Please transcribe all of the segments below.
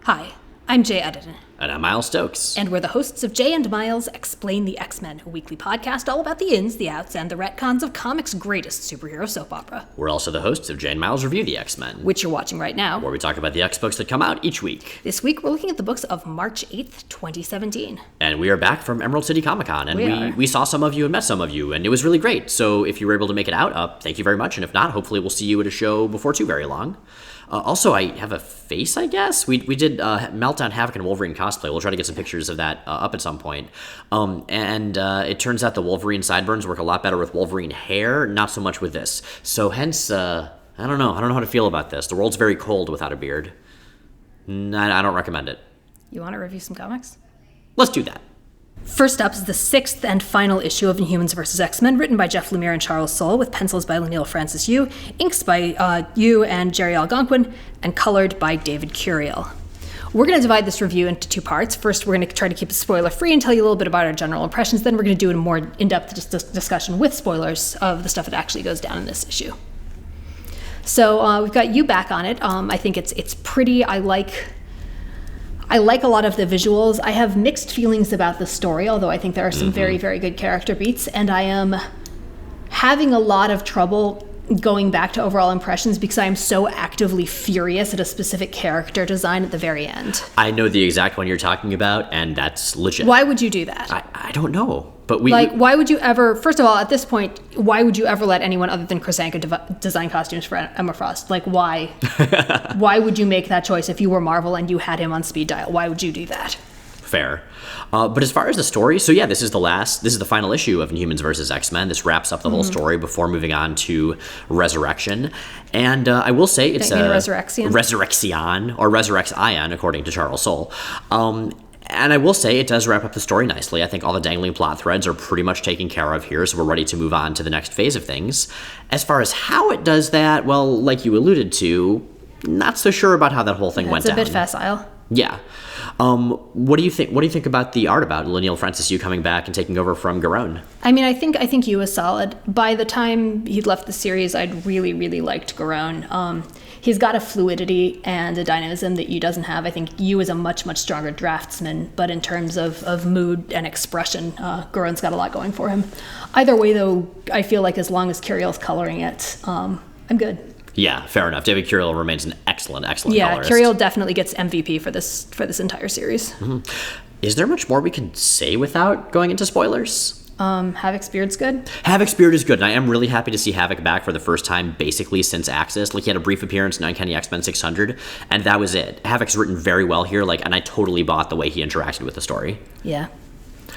Hi, I'm Jay Edidin. And I'm Miles Stokes. And we're the hosts of Jay and Miles Explain the X-Men, a weekly podcast all about the ins, the outs, and the retcons of comics' greatest superhero soap opera. We're also the hosts of Jay and Miles Review the X-Men, which you're watching right now, where we talk about the X-books that come out each week. This week, we're looking at the books of March 8th, 2017. And we are back from Emerald City Comic-Con, and we saw some of you and met some of you, and it was really great. So if you were able to make it out, thank you very much. And if not, hopefully we'll see you at a show before too very long. Also, I have a face, I guess. We did Meltdown, Havoc, and Wolverine cosplay. We'll try to get some pictures of that up at some point. It turns out the Wolverine sideburns work a lot better with Wolverine hair, not so much with this. So hence, I don't know. I don't know how to feel about this. The world's very cold without a beard. I don't recommend it. You want to review some comics? Let's do that. First up is the sixth and final issue of Inhumans vs. X-Men, written by Jeff Lemire and Charles Soule, with pencils by Leinil Francis Yu, inks by Yu and Jerry Algonquin, and colored by David Curiel. We're going to divide this review into two parts. First, we're going to try to keep it spoiler-free and tell you a little bit about our general impressions. Then we're going to do a more in-depth discussion with spoilers of the stuff that actually goes down in this issue. So we've got Yu back on it. I think it's pretty. I like a lot of the visuals. I have mixed feelings about the story, although I think there are some very, very good character beats, and I am having a lot of trouble going back to overall impressions because I am so actively furious at a specific character design at the very end. I know the exact one you're talking about, and that's legit. Why would you do that? I don't know. But why would you ever, first of all, at this point, why would you ever let anyone other than Chris Anka design costumes for Emma Frost? Like, why? Why would you make that choice if you were Marvel and you had him on speed dial? Why would you do that? Fair. But as far as the story, so yeah, this is the final issue of Inhumans vs. X-Men. This wraps up the whole story before moving on to Resurrection. And I will say it's Resurrection, or Resurrexion, according to Charles Soule. And I will say it does wrap up the story nicely. I think all the dangling plot threads are pretty much taken care of here, so we're ready to move on to the next phase of things. As far as how it does that, well, like you alluded to, not so sure about how that whole thing went down. It's a bit facile. Yeah. What do you think? What do you think about the art about Leinil Francis Yu coming back and taking over from Garone? I mean, I think Yu was solid. By the time he'd left the series, I'd really, really liked Garone. He's got a fluidity and a dynamism that Yu doesn't have. I think Yu is a much, much stronger draftsman, but in terms of mood and expression, Garone's got a lot going for him. Either way, though, I feel like as long as Curiel's coloring it, I'm good. Yeah, fair enough. David Curiel remains an excellent colorist. Yeah, Curiel definitely gets MVP for this entire series. Mm-hmm. Is there much more we can say without going into spoilers? Havoc's beard's good. Havoc's beard is good, and I am really happy to see Havoc back for the first time basically since Axis. Like, he had a brief appearance in Uncanny X-Men 600, and that was it. Havoc's written very well here, and I totally bought the way he interacted with the story. Yeah.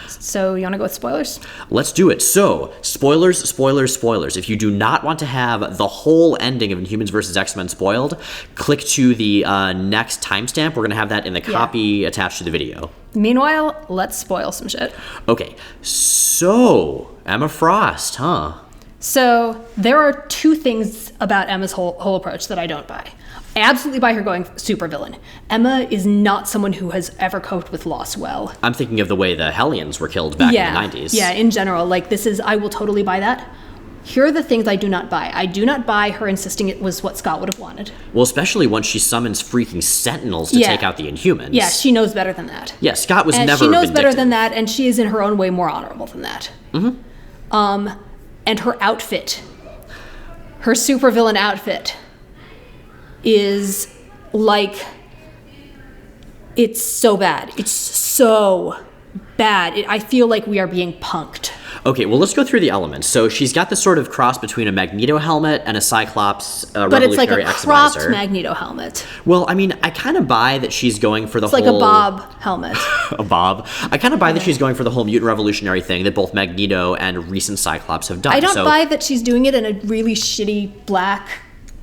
So, you want to go with spoilers? Let's do it. So, spoilers. If you do not want to have the whole ending of Inhumans vs. X-Men spoiled, click to the next timestamp. We're going to have that in the copy attached to the video. Meanwhile, let's spoil some shit. Okay. So, Emma Frost, huh? So, there are two things about Emma's whole approach that I don't buy. I absolutely buy her going supervillain. Emma is not someone who has ever coped with loss well. I'm thinking of the way the Hellions were killed back in the 90s. Yeah, in general. I will totally buy that. Here are the things I do not buy. I do not buy her insisting it was what Scott would have wanted. Well, especially once she summons freaking Sentinels to take out the Inhumans. Yeah, she knows better than that. Yeah, Scott was never she knows vindictive. better than that, and she is in her own way more honorable than that. Mm-hmm. And her outfit, her supervillain outfit, is it's so bad. It's so bad. I feel like we are being punked. Okay, well, let's go through the elements. So she's got this sort of cross between a Magneto helmet and a Cyclops but it's like a cropped Exomizer. Magneto helmet. Well, I mean, I kind of buy that she's going for the whole... It's like a Bob helmet. A Bob. I kind of buy that she's going for the whole mutant revolutionary thing that both Magneto and recent Cyclops have done. I don't buy that she's doing it in a really shitty black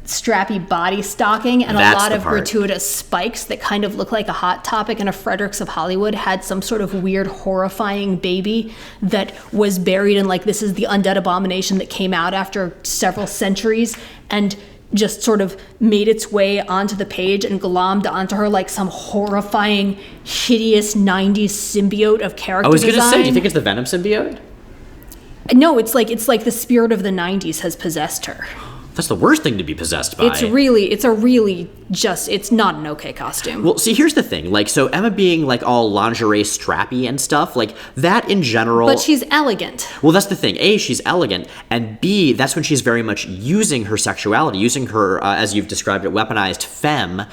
strappy body stocking, and a lot of gratuitous spikes that kind of look like a Hot Topic and a Fredericks of Hollywood had some sort of weird horrifying baby that was buried in this is the undead abomination that came out after several centuries and just sort of made its way onto the page and glommed onto her like some horrifying, hideous 90s symbiote of character design. I was going to say, do you think it's the Venom symbiote? No, it's like the spirit of the 90s has possessed her. That's the worst thing to be possessed by. It's not an okay costume. Well, see, here's the thing. Like, so Emma being, like, all lingerie strappy and stuff, like, that in general... But she's elegant. Well, that's the thing. A, she's elegant, and B, that's when she's very much using her sexuality, using her, as you've described it, weaponized femme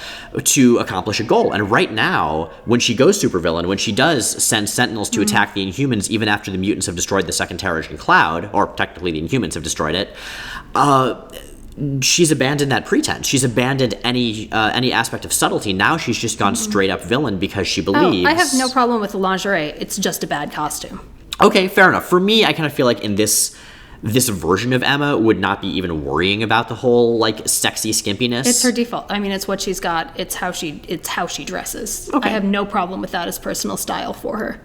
to accomplish a goal. And right now, when she goes supervillain, when she does send Sentinels to attack the Inhumans, even after the mutants have destroyed the second Terrigen Cloud, or technically the Inhumans have destroyed it, she's abandoned that pretense. She's abandoned any aspect of subtlety. Now she's just gone straight up villain because she believes... I have no problem with the lingerie. It's just a bad costume. Okay, fair enough. For me, I kind of feel like in this version of Emma would not be even worrying about the whole, like, sexy skimpiness. It's her default. I mean, it's what she's got. It's how she dresses. Okay. I have no problem with that as personal style for her,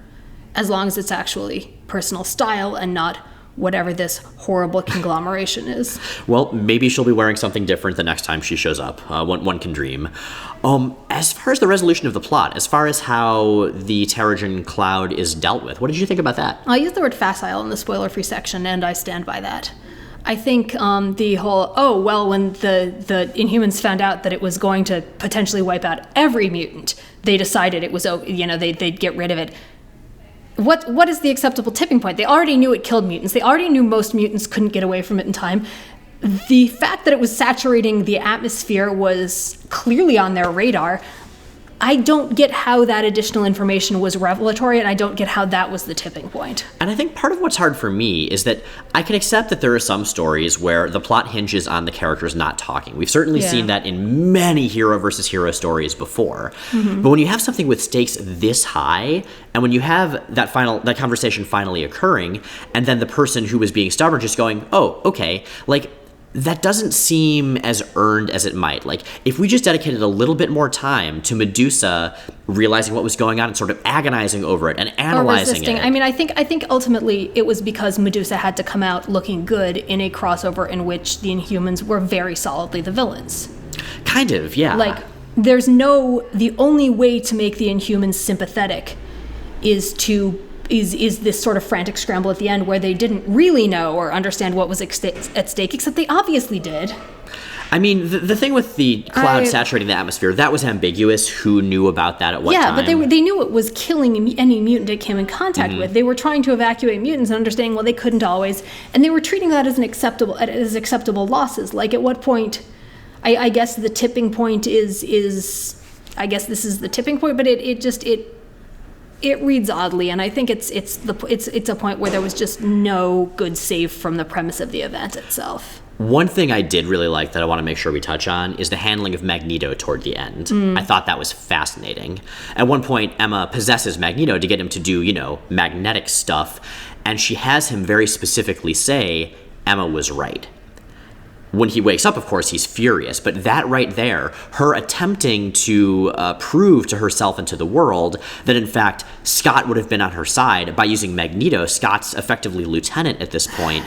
as long as it's actually personal style and not whatever this horrible conglomeration is. Well, maybe she'll be wearing something different the next time she shows up. One can dream. As far as the resolution of the plot, as far as how the Terrigen Cloud is dealt with, what did you think about that? I used the word facile in the spoiler-free section, and I stand by that. I think the whole, when the Inhumans found out that it was going to potentially wipe out every mutant, they decided it was, they'd get rid of it. What is the acceptable tipping point? They already knew it killed mutants. They already knew most mutants couldn't get away from it in time. The fact that it was saturating the atmosphere was clearly on their radar. I don't get how that additional information was revelatory, and I don't get how that was the tipping point. And I think part of what's hard for me is that I can accept that there are some stories where the plot hinges on the characters not talking. We've certainly seen that in many hero versus hero stories before. Mm-hmm. But when you have something with stakes this high, and when you have that conversation finally occurring, and then the person who was being stubborn just going, oh, okay, like, that doesn't seem as earned as it might. Like, if we just dedicated a little bit more time to Medusa realizing what was going on and sort of agonizing over it and analyzing it. I mean, I think ultimately it was because Medusa had to come out looking good in a crossover in which the Inhumans were very solidly the villains. Kind of, yeah. Like, the only way to make the Inhumans sympathetic is this sort of frantic scramble at the end where they didn't really know or understand what was at stake, except they obviously did. I mean, the thing with the cloud saturating the atmosphere, that was ambiguous. Who knew about that at what time? Yeah, but they knew it was killing any mutant it came in contact with. They were trying to evacuate mutants and understanding, well, they couldn't always. And they were treating that as acceptable losses. Like, at what point, I guess the tipping point is I guess this is the tipping point, but it reads oddly, and I think it's a point where there was just no good save from the premise of the event itself. One thing I did really like that I want to make sure we touch on is the handling of Magneto toward the end. I thought that was fascinating. At one point, Emma possesses Magneto to get him to do, magnetic stuff, and she has him very specifically say, Emma was right. When he wakes up, of course, he's furious, but that right there, her attempting to prove to herself and to the world that, in fact, Scott would have been on her side by using Magneto, Scott's effectively lieutenant at this point,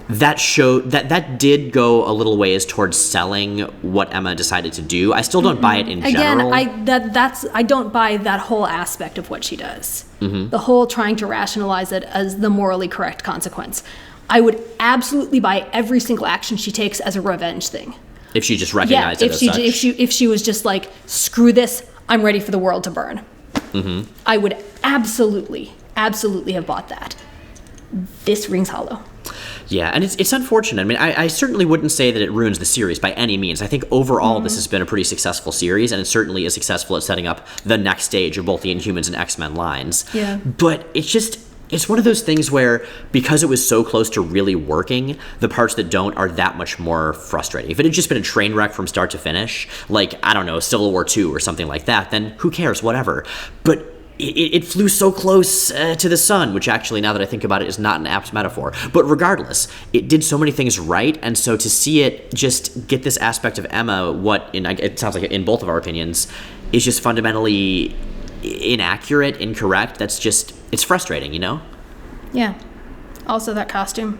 that showed that did go a little ways towards selling what Emma decided to do. I still don't buy it in general. Again, I don't buy that whole aspect of what she does. Mm-hmm. The whole trying to rationalize it as the morally correct consequence. I would absolutely buy every single action she takes as a revenge thing. If she just recognized it as such. If she was just like, screw this, I'm ready for the world to burn. Mm-hmm. I would absolutely have bought that. This rings hollow. Yeah, and it's unfortunate. I mean, I certainly wouldn't say that it ruins the series by any means. I think overall this has been a pretty successful series, and it certainly is successful at setting up the next stage of both the Inhumans and X-Men lines. Yeah. But it's one of those things where, because it was so close to really working, the parts that don't are that much more frustrating. If it had just been a train wreck from start to finish, like, I don't know, Civil War II or something like that, then who cares, whatever. But it flew so close to the sun, which actually, now that I think about it, is not an apt metaphor. But regardless, it did so many things right, and so to see it just get this aspect of Emma, it sounds like in both of our opinions, is just fundamentally inaccurate, incorrect, it's frustrating, Yeah. Also, that costume,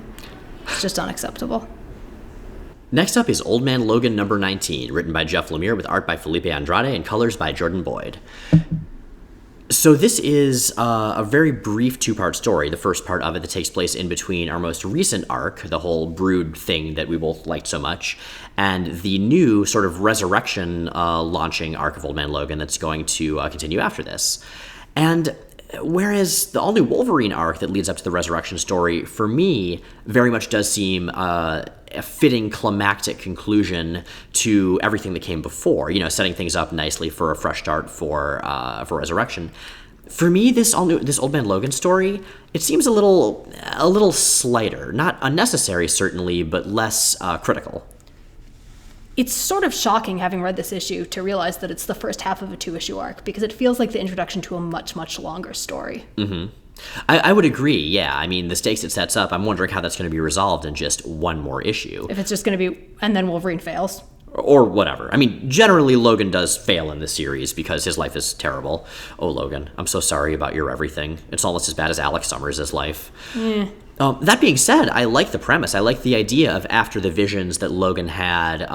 it's just unacceptable. Next up is Old Man Logan number 19, written by Jeff Lemire with art by Felipe Andrade and colors by Jordan Boyd. So this is a very brief two-part story. The first part of it that takes place in between our most recent arc, the whole Brood thing that we both liked so much, and the new sort of resurrection launching arc of Old Man Logan that's going to continue after this. And whereas the All-New Wolverine arc that leads up to the resurrection story, for me, very much does seem a fitting climactic conclusion to everything that came before, setting things up nicely for a fresh start for resurrection. For me, this Old Man Logan story, it seems a little slighter, not unnecessary certainly, but less critical. It's sort of shocking, having read this issue, to realize that it's the first half of a 2-issue arc, because it feels like the introduction to a much, much longer story. Mm-hmm. I would agree, yeah. I mean, the stakes it sets up, I'm wondering how that's going to be resolved in just one more issue. If it's just going to be, and then Wolverine fails. Or whatever. I mean, generally Logan does fail in this series because his life is terrible. Oh, Logan, I'm so sorry about your everything. It's almost as bad as Alex Summers' life. That being said, I like the premise. I like the idea of after the visions that Logan had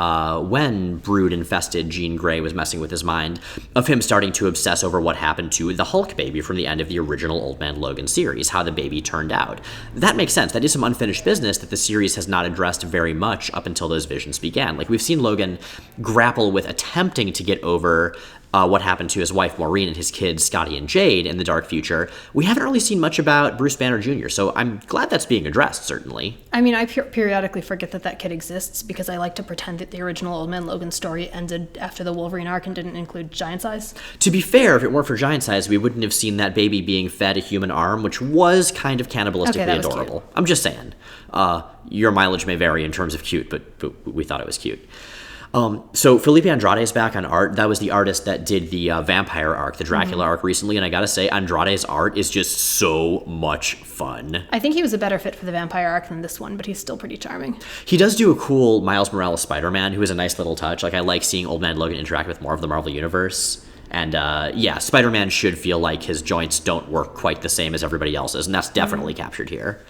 when Brood-infested Jean Grey was messing with his mind, of him starting to obsess over what happened to the Hulk baby from the end of the original Old Man Logan series, how the baby turned out. That makes sense. That is some unfinished business that the series has not addressed very much up until those visions began. Like, we've seen Logan grapple with attempting to get over what happened to his wife Maureen and his kids Scotty and Jade in the dark future. We haven't really seen much about Bruce Banner Jr., so I'm glad that's being addressed, certainly. I mean, I periodically forget that kid exists because I like to pretend that the original Old Man Logan story ended after the Wolverine arc and didn't include Giant Size. To be fair, if it weren't for Giant Size, we wouldn't have seen that baby being fed a human arm, which was kind of cannibalistically adorable. Cute. I'm just saying. Your mileage may vary in terms of cute, but we thought it was cute. So Felipe Andrade is back on art. That was the artist that did the vampire arc, the Dracula arc recently, and I gotta say, Andrade's art is just so much fun. I think he was a better fit for the vampire arc than this one, but he's still pretty charming. He does do a cool Miles Morales Spider-Man, who is a nice little touch. Like, I like seeing Old Man Logan interact with more of the Marvel Universe. And Spider-Man should feel like his joints don't work quite the same as everybody else's, and that's definitely captured here.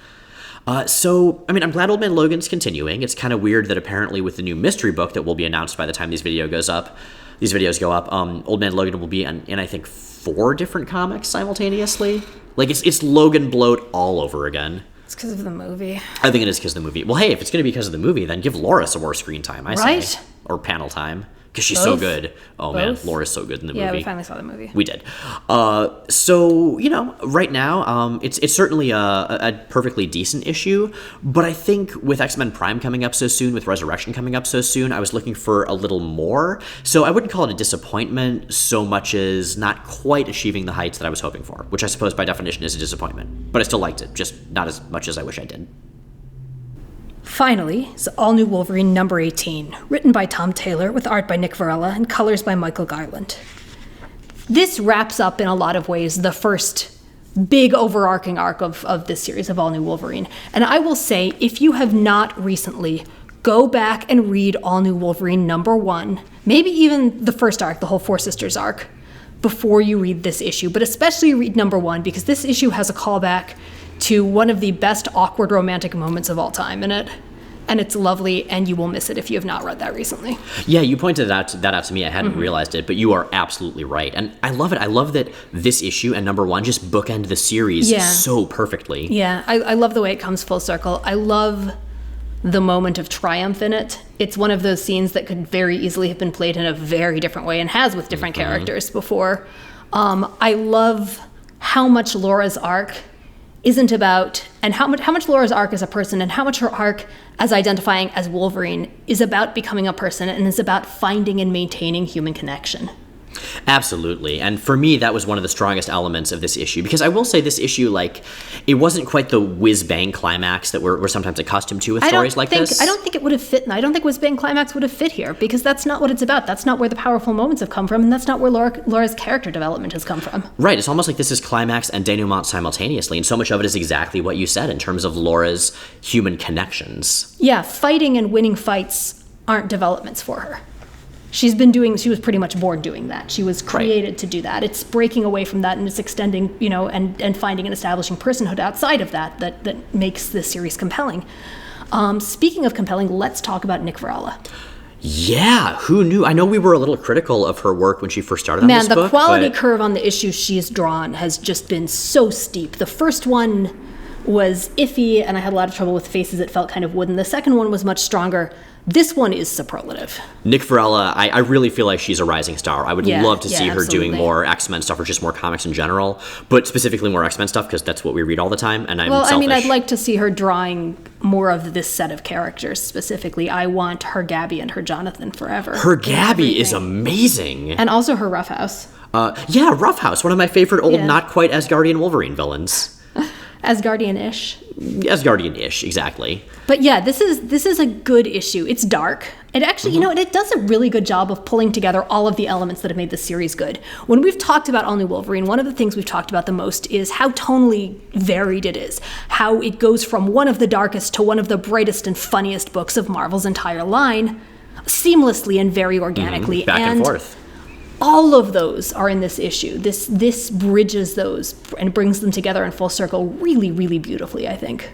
I'm glad Old Man Logan's continuing. It's kind of weird that apparently with the new mystery book that will be announced by the time these videos go up, Old Man Logan will be in I think 4 different comics simultaneously. Like, it's Logan bloat all over again. It's because of the movie. I think it is because of the movie. Well, hey, if it's going to be because of the movie, then give Laura some more screen time, I say. Right? Or panel time. Because she's so good. Oh, man, Laura's so good in the movie. Yeah, we finally saw the movie. We did. Right now, it's certainly a perfectly decent issue, but I think with X-Men Prime coming up so soon, with Resurrection coming up so soon, I was looking for a little more. So I wouldn't call it a disappointment so much as not quite achieving the heights that I was hoping for, which I suppose by definition is a disappointment. But I still liked it, just not as much as I wish I did. Finally, is All-New Wolverine number 18, written by Tom Taylor with art by Nick Varela and colors by Michael Garland. This wraps up in a lot of ways the first big overarching arc of this series of All-New Wolverine. And I will say, if you have not recently, go back and read All-New Wolverine number 1, maybe even the first arc, the whole Four Sisters arc, before you read this issue. But especially read number 1, because this issue has a callback to one of the best awkward romantic moments of all time in it. And it's lovely, and you will miss it if you have not read that recently. Yeah, you pointed that out to me. I hadn't realized it, but you are absolutely right. And I love it. I love that this issue and number 1 just bookend the series so perfectly. Yeah, I love the way it comes full circle. I love the moment of triumph in it. It's one of those scenes that could very easily have been played in a very different way and has with different characters before. I love how much Laura's arc isn't about, and how much Laura's arc as a person and how much her arc as identifying as Wolverine is about becoming a person and is about finding and maintaining human connection. Absolutely. And for me, that was one of the strongest elements of this issue, because I will say this issue, it wasn't quite the whiz-bang climax that we're sometimes accustomed to with stories like this. I don't think it would have fit. I don't think whiz-bang climax would have fit here, because that's not what it's about. That's not where the powerful moments have come from, and that's not where Laura's character development has come from. Right. It's almost like this is climax and denouement simultaneously, and so much of it is exactly what you said in terms of Laura's human connections. Yeah, fighting and winning fights aren't developments for her. She was pretty much born doing that. She was created to do that. It's breaking away from that, and it's extending, and finding and establishing personhood outside of that makes this series compelling. Speaking of compelling, let's talk about Nick Varela. Yeah, who knew? I know we were a little critical of her work when she first started on this book. Man, the quality curve on the issues she's drawn has just been so steep. The first one was iffy, and I had a lot of trouble with faces. It felt kind of wooden. The second one was much stronger. This one is superlative. Nick Varela, I really feel like she's a rising star. I would love to see her doing more X-Men stuff or just more comics in general, but specifically more X-Men stuff because that's what we read all the time, and I'm selfish. I mean, I'd like to see her drawing more of this set of characters specifically. I want her Gabby and her Jonathan forever. Her Gabby is amazing. And also her Roughhouse. Yeah, Roughhouse, one of my favorite old not quite Asgardian Wolverine villains. Asgardian-ish. Asgardian-ish, exactly. But yeah, this is a good issue. It's dark. It actually, it does a really good job of pulling together all of the elements that have made this series good. When we've talked about All-New Wolverine, one of the things we've talked about the most is how tonally varied it is. How it goes from one of the darkest to one of the brightest and funniest books of Marvel's entire line, seamlessly and very organically. Back and forth. All of those are in this issue. This bridges those and brings them together in full circle really, really beautifully, I think.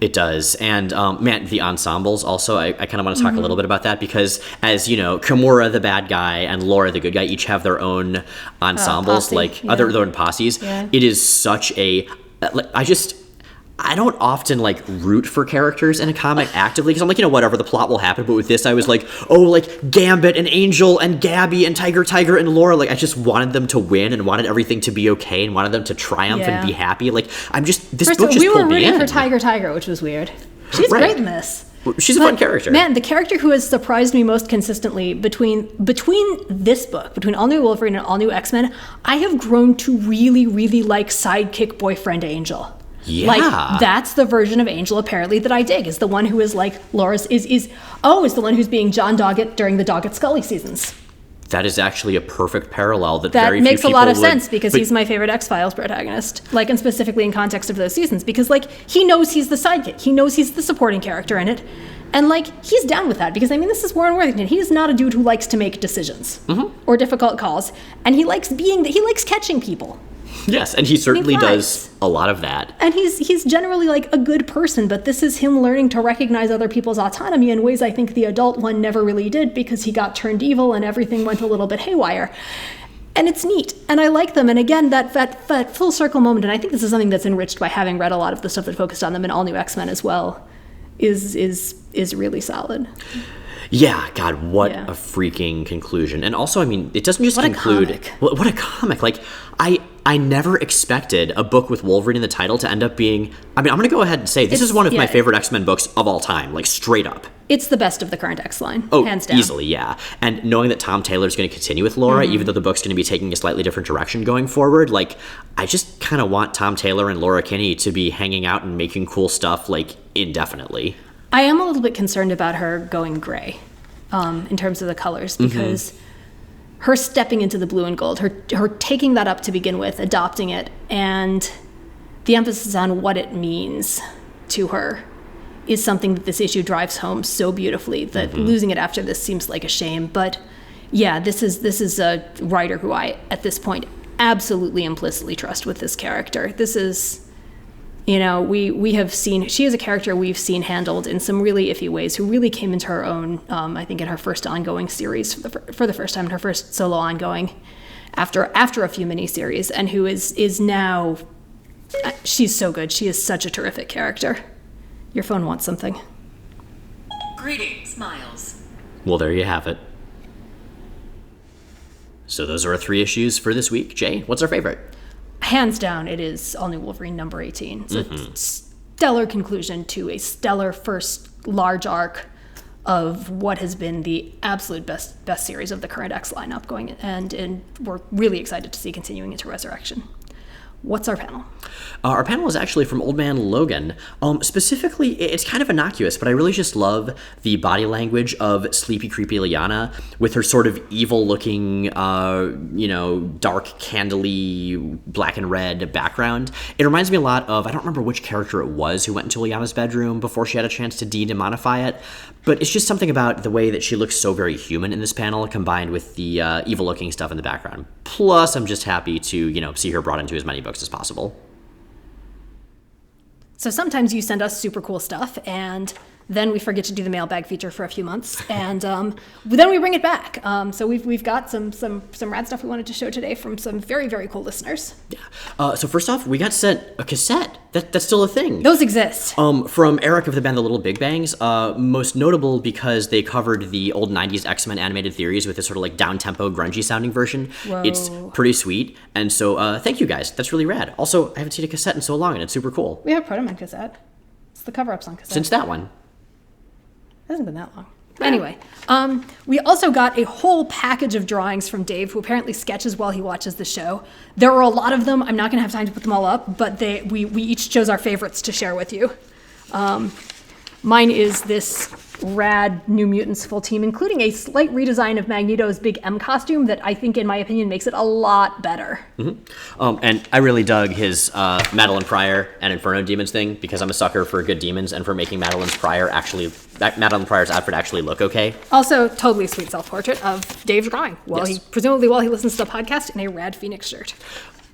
It does. And, man, the ensembles also, I kind of want to talk a little bit about that because, as you know, Kimura, the bad guy, and Laura, the good guy, each have their own ensembles, their own posses. Yeah. It is such a... I don't often root for characters in a comic actively because I'm like, whatever, the plot will happen. But with this, I was like, Gambit and Angel and Gabby and Tiger and Laura. I just wanted them to win and wanted everything to be okay and wanted them to triumph and be happy. This book just pulled me in. We were rooting for Tiger, which was weird. She's great in this. She's a fun character. Man, the character who has surprised me most consistently between this book, between All-New Wolverine and All-New X-Men, I have grown to really, really like sidekick boyfriend Angel. Yeah. That's the version of Angel apparently that I dig, is the one who is Laura's is the one who's being John Doggett during the Doggett Scully seasons. That is actually a perfect parallel that very few makes a people lot of sense because he's my favorite X-Files protagonist, and specifically in context of those seasons, because he knows he's the sidekick. He knows he's the supporting character in it. And he's down with that because this is Warren Worthington. He is not a dude who likes to make decisions or difficult calls, and he likes catching people. Yes, and he certainly does a lot of that. And he's generally a good person, but this is him learning to recognize other people's autonomy in ways I think the adult one never really did because he got turned evil and everything went a little bit haywire. And it's neat, and I like them. And again, that full circle moment, and I think this is something that's enriched by having read a lot of the stuff that focused on them in All-New X-Men as well, is really solid. Yeah, God, what a freaking conclusion. And also, it doesn't just conclude... What a comic. I never expected a book with Wolverine in the title to end up being... I'm going to go ahead and say this is one of my favorite X-Men books of all time, straight up. It's the best of the current X line, hands down. Easily, yeah. And knowing that Tom Taylor's going to continue with Laura, even though the book's going to be taking a slightly different direction going forward, I just kind of want Tom Taylor and Laura Kinney to be hanging out and making cool stuff, indefinitely. I am a little bit concerned about her going gray in terms of the colors because her stepping into the blue and gold, her taking that up to begin with, adopting it, and the emphasis on what it means to her is something that this issue drives home so beautifully that losing it after this seems like a shame. But yeah, this is a writer who I, at this point, absolutely implicitly trust with this character. This is... we have seen, she is a character we've seen handled in some really iffy ways, who really came into her own, I think in her first ongoing series for the first time, in her first solo ongoing after a few miniseries, and who is now, she's so good. She is such a terrific character. Your phone wants something. Greetings, Miles. Well, there you have it. So those are our 3 issues for this week. Jay, what's our favorite? Hands down, it is All-New Wolverine number 18. It's a stellar conclusion to a stellar first large arc of what has been the absolute best series of the current X lineup going, and we're really excited to see continuing into Resurrection. What's our panel? Our panel is actually from Old Man Logan. Specifically, it's kind of innocuous, but I really just love the body language of Sleepy Creepy Liana with her sort of evil-looking, dark, candly, black and red background. It reminds me a lot of, I don't remember which character it was who went into Liana's bedroom before she had a chance to de-demonify it, but it's just something about the way that she looks so very human in this panel combined with the evil-looking stuff in the background. Plus, I'm just happy to, see her brought into as many books as possible. So sometimes you send us super cool stuff, and Then we forget to do the mailbag feature for a few months, and then we bring it back. So we've got some rad stuff we wanted to show today from some very, very cool listeners. Yeah. So first off, we got sent a cassette. That's still a thing. Those exist. From Eric of the band The Little Big Bangs, most notable because they covered the old 90s X-Men animated series with this sort of like down-tempo, grungy sounding version. Whoa. It's pretty sweet, and so thank you guys. That's really rad. Also, I haven't seen a cassette in so long, and it's super cool. We have a Proto Man cassette. It's the cover-ups on cassette. Since that one. It hasn't been that long. Anyway, we also got a whole package of drawings from Dave, who apparently sketches while he watches the show. There are a lot of them. I'm not going to have time to put them all up, but we each chose our favorites to share with you. Mine is this rad New Mutants full team, including a slight redesign of Magneto's Big M costume that I think, in my opinion, makes it a lot better. Mm-hmm. And I really dug his Madeline Pryor and Inferno Demons thing, because I'm a sucker for good demons and for making Madeline Pryor's outfit actually look okay. Also, totally a sweet self-portrait of Dave's drawing, presumably while he listens to the podcast, in a rad Phoenix shirt.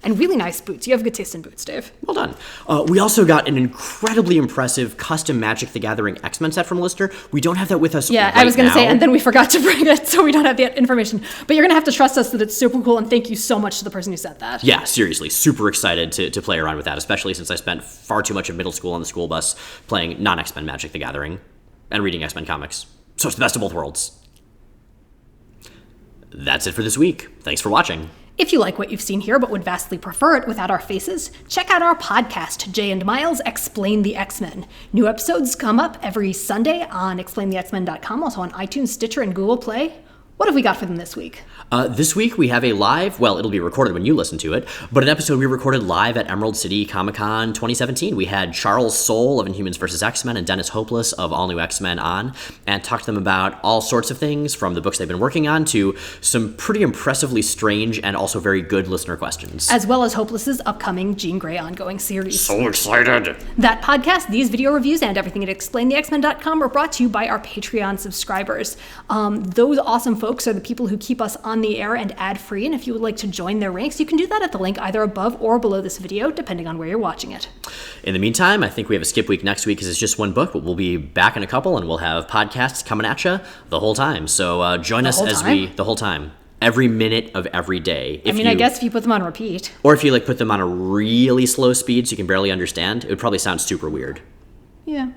And really nice boots. You have good taste in boots, Dave. Well done. We also got an incredibly impressive custom Magic the Gathering X-Men set from a listener. We don't have that with us right I was going to say, and then we forgot to bring it, so we don't have the information. But you're going to have to trust us that it's super cool, and thank you so much to the person who said that. Yeah, seriously. Super excited to play around with that, especially since I spent far too much of middle school on the school bus playing non-X-Men Magic the Gathering and reading X-Men comics. So it's the best of both worlds. That's it for this week. Thanks for watching. If you like what you've seen here but would vastly prefer it without our faces, check out our podcast, Jay and Miles Explain the X-Men. New episodes come up every Sunday on explainthexmen.com, also on iTunes, Stitcher, and Google Play. What have we got for them this week? This week we have a live, well, it'll be recorded when you listen to it, but an episode we recorded live at Emerald City Comic-Con 2017. We had Charles Soule of Inhumans vs. X-Men and Dennis Hopeless of All-New X-Men on, and talked to them about all sorts of things, from the books they've been working on to some pretty impressively strange and also very good listener questions. As well as Hopeless's upcoming Jean Grey ongoing series. So excited! That podcast, these video reviews, and everything at explainthexmen.com are brought to you by our Patreon subscribers. Those awesome folks are the people who keep us on the air and ad-free, and if you would like to join their ranks, you can do that at the link either above or below this video, depending on where you're watching it. In the meantime, I think we have a skip week next week because it's just one book, but we'll be back in a couple, and we'll have podcasts coming at you the whole time. So join us the whole time. Every minute of every day. I guess if you put them on repeat. Or if you put them on a really slow speed so you can barely understand, it would probably sound super weird. Yeah.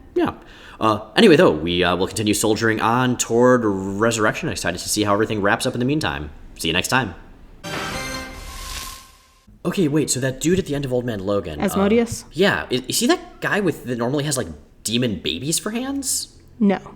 Anyway, though, we will continue soldiering on toward resurrection. Excited to see how everything wraps up in the meantime. See you next time. Okay, wait, so that dude at the end of Old Man Logan. Asmodeus? Yeah, is he that guy that normally has, demon babies for hands? No.